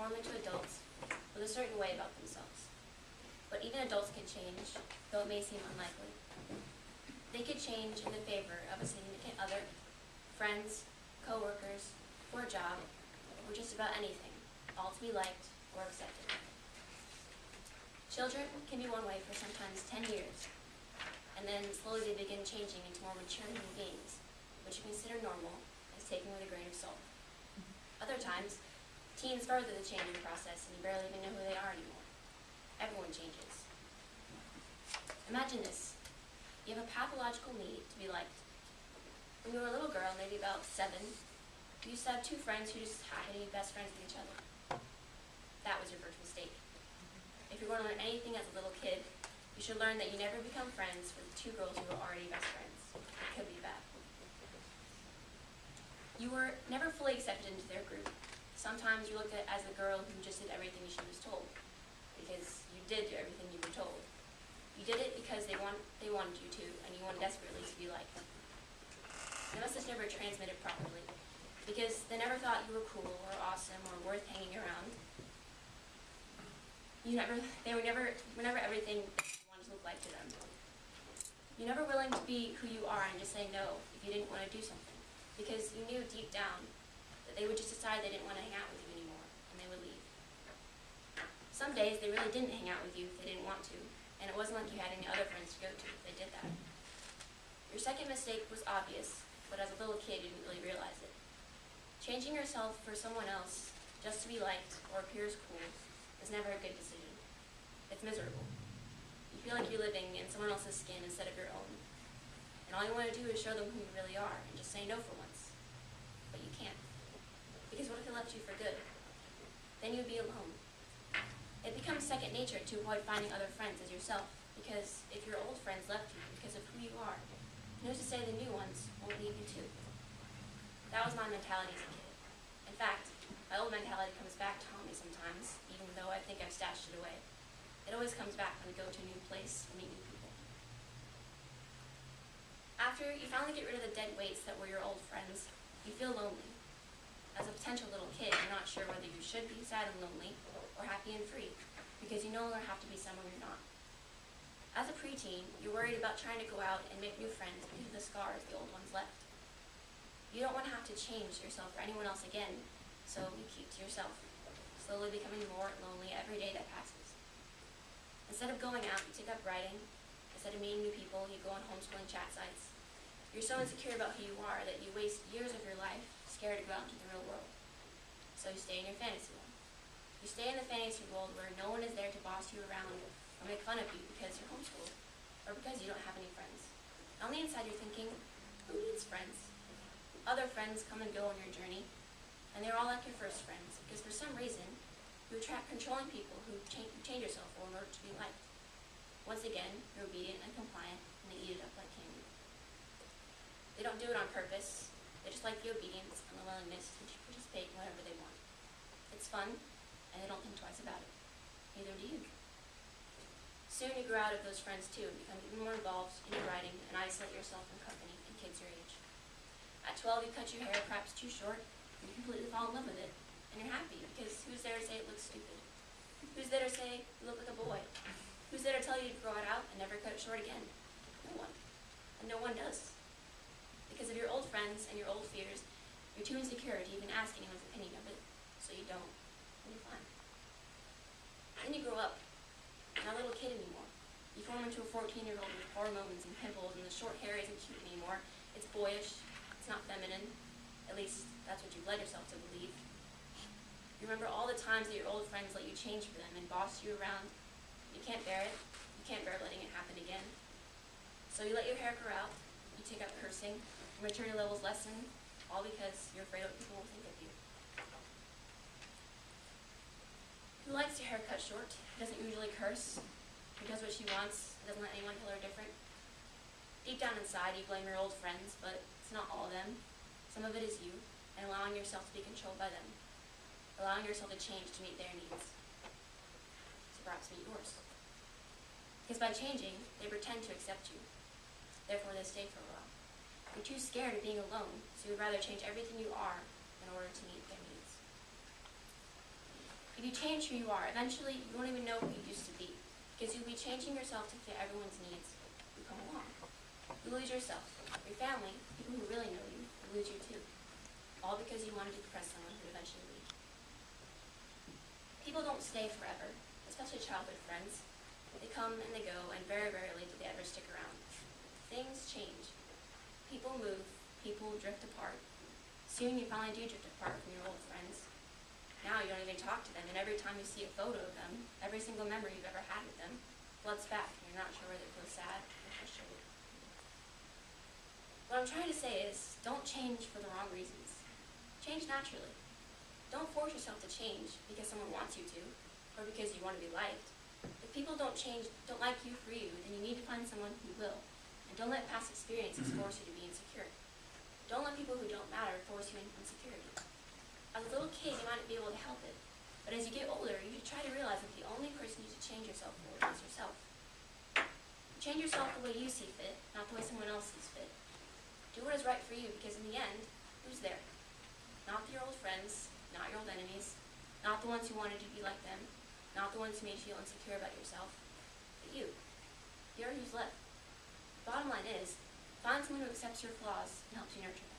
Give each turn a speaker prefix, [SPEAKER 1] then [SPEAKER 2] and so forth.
[SPEAKER 1] transform into adults with a certain way about themselves. But even adults can change, though it may seem unlikely. They could change in the favor of a significant other, friends, co-workers, or a job, or just about anything, all to be liked or accepted. Children can be one way for sometimes 10 years, and then slowly they begin changing into more mature human beings, which you consider normal, is taken with a grain of salt. Other times, teens further the changing process and you barely even know who they are anymore. Everyone changes. Imagine this. You have a pathological need to be liked. When you were a little girl, maybe about 7, you used to have 2 friends who just happened to be best friends with each other. That was your first mistake. If you're going to learn anything as a little kid, you should learn that you never become friends with 2 girls who are already best friends. It could be bad. You were never fully accepted into their group. Sometimes you looked at as the girl who just did everything she was told, because you did do everything you were told. You did it because they wanted you to, and you wanted desperately to be liked. The message never transmitted properly, because they never thought you were cool or awesome or worth hanging around. They were never everything you wanted to look like to them. You're never willing to be who you are and just say no if you didn't want to do something, because you knew deep down that they would just decide they didn't want to hang out with you anymore, and they would leave. Some days they really didn't hang out with you if they didn't want to, and it wasn't like you had any other friends to go to if they did that. Your second mistake was obvious, but as a little kid you didn't really realize it. Changing yourself for someone else just to be liked or appear as cool is never a good decision. It's miserable. You feel like you're living in someone else's skin instead of your own. And all you want to do is show them who you really are and just say no for once. But you can't. Because what if they left you for good? Then you'd be alone. It becomes second nature to avoid finding other friends as yourself, because if your old friends left you because of who you are, who's to say the new ones won't leave you too? That was my mentality as a kid. In fact, my old mentality comes back to haunt me sometimes, even though I think I've stashed it away. It always comes back when we go to a new place and meet new people. After you finally get rid of the dead weights that were your old friends, you feel lonely. As a potential little kid, you're not sure whether you should be sad and lonely or happy and free, because you no longer have to be someone you're not. As a preteen, you're worried about trying to go out and make new friends because of the scars the old ones left. You don't want to have to change yourself for anyone else again, so you keep to yourself, slowly becoming more lonely every day that passes. Instead of going out, you take up writing. Instead of meeting new people, you go on homeschooling chat sites. You're so insecure about who you are that you waste years of your life scared to go out into the real world. So you stay in your fantasy world. You stay in the fantasy world where no one is there to boss you around or make fun of you because you're homeschooled or because you don't have any friends. On the inside you're thinking, who needs friends? Other friends come and go on your journey, and they're all like your first friends because for some reason you attract controlling people who change yourself for in order to be liked. Once again, you're obedient and compliant, and they eat it up like candy. They don't do it on purpose. They just like the obedience and the willingness to participate in whatever they want. It's fun, and they don't think twice about it. Neither do you. Soon you grow out of those friends too and become even more involved in your writing and isolate yourself from company and kids your age. At 12, you cut your hair perhaps too short, and you completely fall in love with it. And you're happy, because who's there to say it looks stupid? Who's there to say you look like a boy? Who's there to tell you to grow it out and never cut it short again? No one. And no one does. Because of your old friends and your old fears, you're too insecure to even ask anyone's opinion of it, so you don't. And you're fine. Then you grow up. You're not a little kid anymore. You form into a 14-year-old with hormones and pimples, and the short hair isn't cute anymore. It's boyish. It's not feminine. At least, that's what you've led yourself to believe. You remember all the times that your old friends let you change for them and boss you around. You can't bear it. You can't bear letting it happen again. So you let your hair grow out. You take up cursing. Your maturity levels lessen, all because you're afraid of what people will think of you. Who likes your hair cut short? Who doesn't usually curse? Who does what she wants and doesn't let anyone tell her different? Deep down inside, you blame your old friends, but it's not all of them. Some of it is you, and allowing yourself to be controlled by them. Allowing yourself to change to meet their needs. To perhaps meet yours. Because by changing, they pretend to accept you. Therefore, they stay for a while. You're too scared of being alone, so you would rather change everything you are in order to meet their needs. If you change who you are, eventually you won't even know who you used to be, because you'll be changing yourself to fit everyone's needs who come along. You lose yourself. Your family, people who really know you, will lose you too. All because you wanted to impress someone who would eventually leave. People don't stay forever, especially childhood friends. They come and they go, and very rarely do they ever stick around. Things change. People move. People drift apart. Soon you finally do drift apart from your old friends. Now you don't even talk to them, and every time you see a photo of them, every single memory you've ever had with them floods back, and you're not sure whether it feels sad or frustrated. What I'm trying to say is, don't change for the wrong reasons. Change naturally. Don't force yourself to change because someone wants you to, or because you want to be liked. If people don't like you for you, then you need to find someone who will. And don't let past experiences force you to be insecure. Don't let people who don't matter force you into insecurity. As a little kid, you might not be able to help it, but as you get older, you should try to realize that the only person you should change yourself for is yourself. Change yourself the way you see fit, not the way someone else sees fit. Do what is right for you, because in the end, who's there? Not your old friends, not your old enemies, not the ones who wanted you to be like them, not the ones who made you feel insecure about yourself, but you. You're who's left. Bottom line is, find someone who accepts your flaws and helps you nurture them.